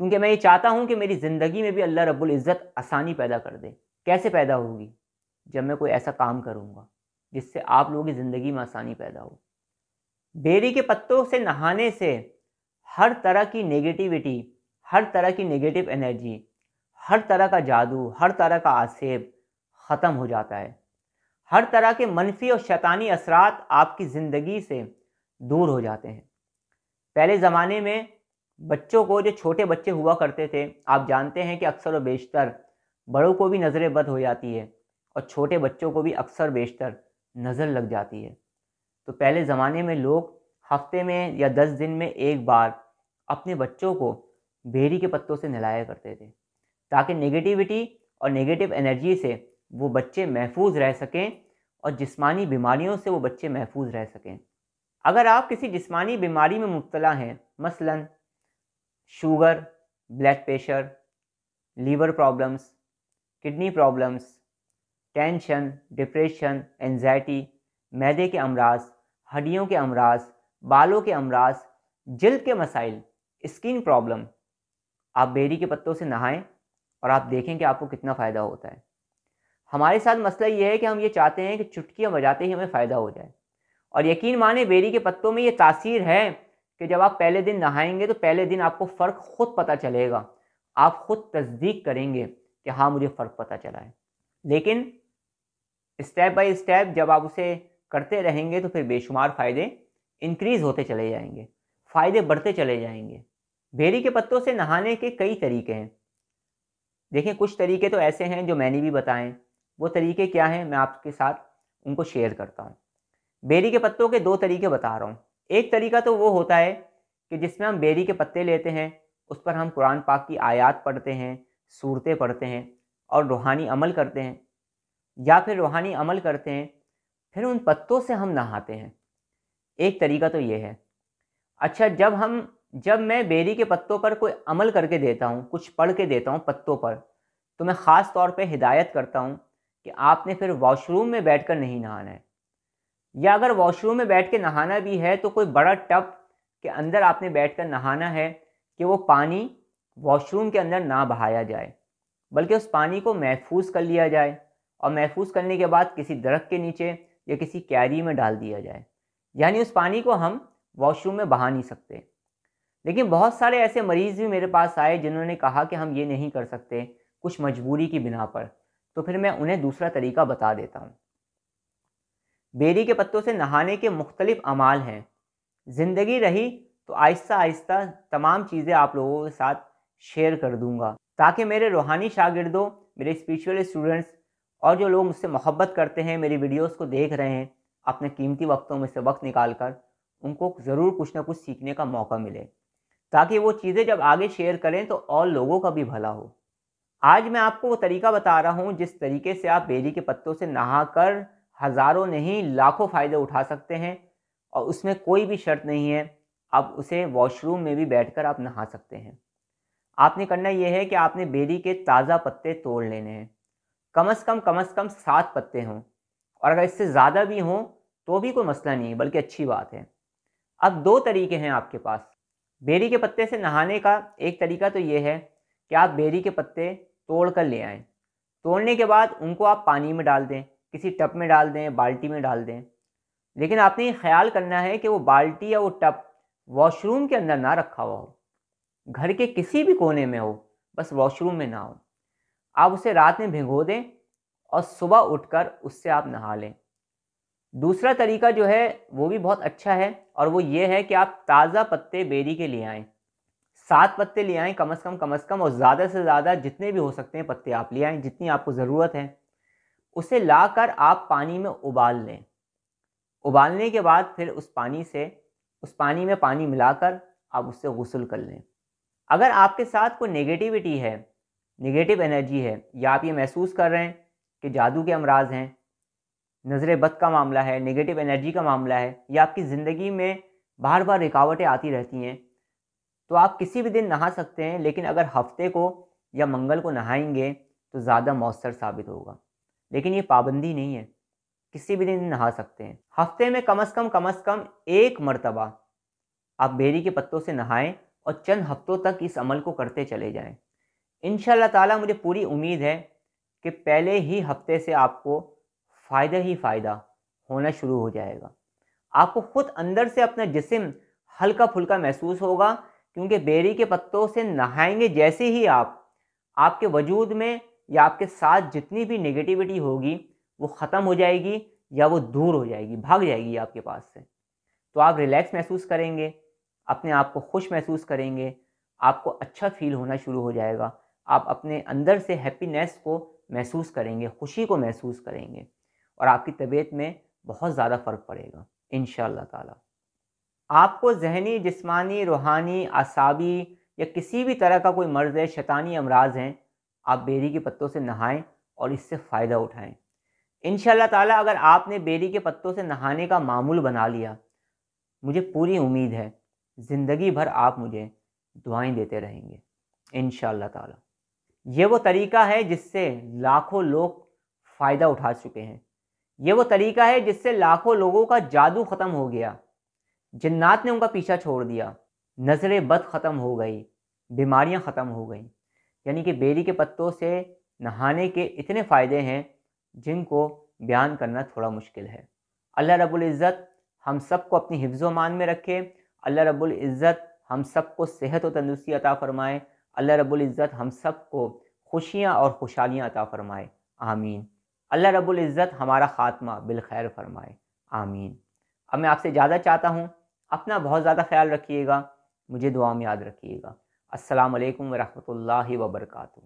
کیونکہ میں یہ چاہتا ہوں کہ میری زندگی میں بھی اللہ رب العزت آسانی پیدا کر دے۔ کیسے پیدا ہوگی؟ جب میں کوئی ایسا کام کروں گا جس سے آپ لوگوں کی زندگی میں آسانی پیدا ہو۔ بیری کے پتوں سے نہانے سے ہر طرح کی نیگیٹیوٹی، ہر طرح کی نیگیٹو انرجی، ہر طرح کا جادو، ہر طرح کا آسیب ختم ہو جاتا ہے۔ ہر طرح کے منفی اور شیطانی اثرات آپ کی زندگی سے دور ہو جاتے ہیں۔ پہلے زمانے میں بچوں کو، جو چھوٹے بچے ہوا کرتے تھے، آپ جانتے ہیں کہ اکثر و بیشتر بڑوں کو بھی نظر بد ہو جاتی ہے اور چھوٹے بچوں کو بھی اکثر بیشتر نظر لگ جاتی ہے۔ تو پہلے زمانے میں لوگ ہفتے میں یا 10 دن میں ایک بار اپنے بچوں کو بیری کے پتوں سے نہلایا کرتے تھے، تاکہ نیگیٹیوٹی اور نیگیٹو انرجی سے وہ بچے محفوظ رہ سکیں اور جسمانی بیماریوں سے وہ بچے محفوظ رہ سکیں۔ اگر آپ کسی جسمانی بیماری میں مبتلا ہیں، مثلا sugar, blood pressure, liver problems, kidney problems, tension, depression, anxiety, معدے کے امراض، ہڈیوں کے امراض، بالوں کے امراض، جلد کے مسائل، اسکن پرابلم، آپ بیری کے پتوں سے نہائیں اور آپ دیکھیں کہ آپ کو کتنا فائدہ ہوتا ہے۔ ہمارے ساتھ مسئلہ یہ ہے کہ ہم یہ چاہتے ہیں کہ چٹکیاں بجاتے ہی ہمیں فائدہ ہو جائے، اور یقین مانیں بیری کے پتوں میں یہ تاثیر ہے کہ جب آپ پہلے دن نہائیں گے تو پہلے دن آپ کو فرق خود پتہ چلے گا، آپ خود تصدیق کریں گے کہ ہاں مجھے فرق پتہ چلا ہے۔ لیکن اسٹیپ بائی اسٹیپ جب آپ اسے کرتے رہیں گے تو پھر بے شمار فائدے انکریز ہوتے چلے جائیں گے، فائدے بڑھتے چلے جائیں گے۔ بیری کے پتوں سے نہانے کے کئی طریقے ہیں۔ دیکھیں، کچھ طریقے تو ایسے ہیں جو میں نے بھی بتائیں۔ وہ طریقے کیا ہیں، میں آپ کے ساتھ ان کو شیئر کرتا ہوں۔ بیری کے پتوں کے 2 طریقے بتا رہا ہوں۔ ایک طریقہ تو وہ ہوتا ہے کہ جس میں ہم بیری کے پتے لیتے ہیں، اس پر ہم قرآن پاک کی آیات پڑھتے ہیں، سورتیں پڑھتے ہیں اور روحانی عمل کرتے ہیں، یا پھر روحانی عمل کرتے ہیں پھر ان پتوں سے ہم نہاتے ہیں۔ ایک طریقہ تو یہ ہے۔ اچھا، جب میں بیری کے پتوں پر کوئی عمل کر کے دیتا ہوں، کچھ پڑھ کے دیتا ہوں پتوں پر، تو میں خاص طور پہ ہدایت کرتا ہوں کہ آپ نے پھر واش روم میں بیٹھ کر نہیں نہانا ہے، یا اگر واش روم میں بیٹھ کے نہانا بھی ہے تو کوئی بڑا ٹب کے اندر آپ نے بیٹھ کر نہانا ہے کہ وہ پانی واش روم کے اندر نہ بہایا جائے، بلکہ اس پانی کو محفوظ کر لیا جائے، اور محفوظ کرنے کے بعد کسی درخت کے نیچے یا کسی کیری میں ڈال دیا جائے۔ یعنی اس پانی کو ہم واش روم میں بہا نہیں سکتے۔ لیکن بہت سارے ایسے مریض بھی میرے پاس آئے جنہوں نے کہا کہ ہم یہ نہیں کر سکتے کچھ مجبوری کی بنا پر، تو پھر میں انہیں دوسرا طریقہ بتا دیتا ہوں۔ بیری کے پتوں سے نہانے کے مختلف اعمال ہیں۔ زندگی رہی تو آہستہ آہستہ تمام چیزیں آپ لوگوں کے ساتھ شیئر کر دوں گا، تاکہ میرے روحانی شاگردوں، میرے اسپریچول اسٹوڈنٹس اور جو لوگ مجھ سے محبت کرتے ہیں، میری ویڈیوز کو دیکھ رہے ہیں اپنے قیمتی وقتوں میں سے وقت نکال کر، ان کو ضرور کچھ نہ کچھ سیکھنے کا موقع ملے، تاکہ وہ چیزیں جب آگے شیئر کریں تو اور لوگوں کا بھی بھلا ہو۔ آج میں آپ کو وہ طریقہ بتا رہا ہوں جس طریقے سے آپ بیری کے پتوں سے نہا کر ہزاروں نہیں لاکھوں فائدے اٹھا سکتے ہیں، اور اس میں کوئی بھی شرط نہیں ہے، آپ اسے واش روم میں بھی بیٹھ کر آپ نہا سکتے ہیں۔ آپ نے کرنا یہ ہے کہ آپ نے بیری کے تازہ پتے توڑ لینے ہیں، کم از کم 7 پتے ہوں، اور اگر اس سے زیادہ بھی ہوں تو بھی کوئی مسئلہ نہیں ہے، بلکہ اچھی بات ہے۔ اب 2 طریقے ہیں آپ کے پاس بیری کے پتے سے نہانے کا۔ ایک طریقہ تو یہ ہے کہ آپ بیری کے پتے توڑ کر لے آئیں، توڑنے کے بعد ان کو آپ پانی میں ڈال دیں، کسی ٹب میں ڈال دیں، بالٹی میں ڈال دیں، لیکن آپ نے یہ خیال کرنا ہے کہ وہ بالٹی یا وہ ٹب واش روم کے اندر نہ رکھا ہوا ہو، گھر کے کسی بھی کونے میں ہو، بس واش روم میں نہ ہو۔ آپ اسے رات میں بھگو دیں اور صبح اٹھ کر اس سے آپ نہا لیں۔ دوسرا طریقہ جو ہے وہ بھی بہت اچھا ہے، اور وہ یہ ہے کہ آپ تازہ پتے بیری کے لے آئیں، 7 پتے لے آئیں کم از کم، اور زیادہ سے زیادہ جتنے بھی ہو سکتے ہیں پتے آپ لے آئیں، جتنی آپ کو ضرورت ہے۔ اسے لا کر آپ پانی میں ابال لیں۔ ابالنے کے بعد پھر اس پانی میں پانی ملا کر آپ اس سے غسل کر لیں۔ اگر آپ کے ساتھ کوئی نیگیٹیوٹی ہے، نیگیٹو انرجی ہے، یا آپ یہ محسوس کر رہے ہیں کہ جادو کے امراض ہیں، نظر بد کا معاملہ ہے، نیگیٹو انرجی کا معاملہ ہے، یا آپ کی زندگی میں بار بار رکاوٹیں آتی رہتی ہیں، تو آپ کسی بھی دن نہا سکتے ہیں، لیکن اگر ہفتے کو یا منگل کو نہائیں گے تو زیادہ مؤثر ثابت ہوگا۔ لیکن یہ پابندی نہیں ہے، کسی بھی دن نہا سکتے ہیں۔ ہفتے میں کم از کم 1 مرتبہ آپ بیری کے پتوں سے نہائیں اور چند ہفتوں تک اس عمل کو کرتے چلے جائیں۔ انشاءاللہ تعالیٰ مجھے پوری امید ہے کہ پہلے ہی ہفتے سے آپ کو فائدہ ہی فائدہ ہونا شروع ہو جائے گا۔ آپ کو خود اندر سے اپنا جسم ہلکا پھلکا محسوس ہوگا، کیونکہ بیری کے پتوں سے نہائیں گے جیسے ہی آپ کے وجود میں یا آپ کے ساتھ جتنی بھی نگیٹیوٹی ہوگی وہ ختم ہو جائے گی یا وہ دور ہو جائے گی، بھاگ جائے گی آپ کے پاس سے۔ تو آپ ریلیکس محسوس کریں گے، اپنے آپ کو خوش محسوس کریں گے، آپ کو اچھا فیل ہونا شروع ہو جائے گا، آپ اپنے اندر سے ہیپینیس کو محسوس کریں گے، خوشی کو محسوس کریں گے، اور آپ کی طبیعت میں بہت زیادہ فرق پڑے گا انشاءاللہ تعالی۔ آپ کو ذہنی، جسمانی، روحانی، اعصابی یا کسی بھی طرح کا کوئی مرض ہے، شیطانی امراض ہیں، آپ بیری کے پتوں سے نہائیں اور اس سے فائدہ اٹھائیں انشاءاللہ تعالی۔ اگر آپ نے بیری کے پتوں سے نہانے کا معمول بنا لیا، مجھے پوری امید ہے زندگی بھر آپ مجھے دعائیں دیتے رہیں گے انشاءاللہ تعالی۔ یہ وہ طریقہ ہے جس سے لاکھوں لوگ فائدہ اٹھا چکے ہیں، یہ وہ طریقہ ہے جس سے لاکھوں لوگوں کا جادو ختم ہو گیا، جنات نے ان کا پیچھا چھوڑ دیا، نظر بد ختم ہو گئی، بیماریاں ختم ہو گئیں۔ یعنی کہ بیری کے پتوں سے نہانے کے اتنے فائدے ہیں جن کو بیان کرنا تھوڑا مشکل ہے۔ اللہ رب العزت ہم سب کو اپنی حفظ و امان میں رکھے، اللہ رب العزت ہم سب کو صحت و تندرستی عطا فرمائے، اللہ رب العزت ہم سب کو خوشیاں اور خوشحالیاں عطا فرمائے، آمین۔ اللہ رب العزت ہمارا خاتمہ بالخیر فرمائے، آمین۔ اب میں آپ سے اجازت چاہتا ہوں، اپنا بہت زیادہ خیال رکھیے گا، مجھے دعا میں یاد رکھیے گا۔ السلام علیکم ورحمۃ اللہ وبرکاتہ۔